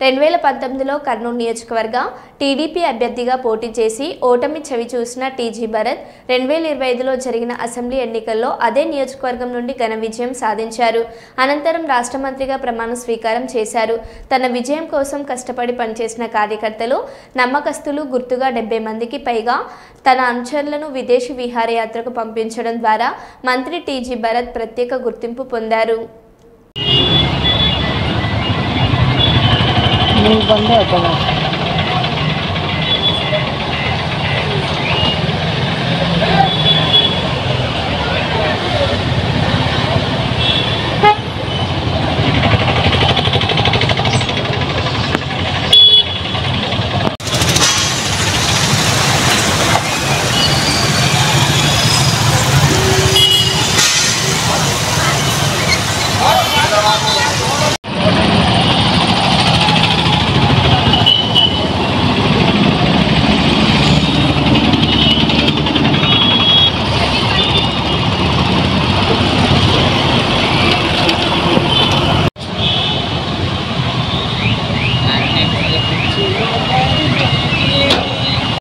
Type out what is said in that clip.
2019లో కర్నూలు నియోజకవర్గ టీడీపీ అభ్యర్థిగా పోటీ చేసి ఓటమి చవిచూసిన టీజీ భరత్ 2025లో జరిగిన అసెంబ్లీ ఎన్నికల్లో అదే నియోజకవర్గం నుండి ఘన విజయం సాధించారు. అనంతరం రాష్ట్ర మంత్రిగా ప్రమాణ స్వీకారం చేశారు. తన విజయం కోసం కష్టపడి పనిచేసిన కార్యకర్తలు, నమ్మకస్తులు గుర్తుగా 70 మందికి పైగా తన అనుచరులను విదేశీ విహారయాత్రకు పంపించడం ద్వారా మంత్రి టీజీ భరత్ ప్రత్యేక గుర్తింపు పొందారు. बंद है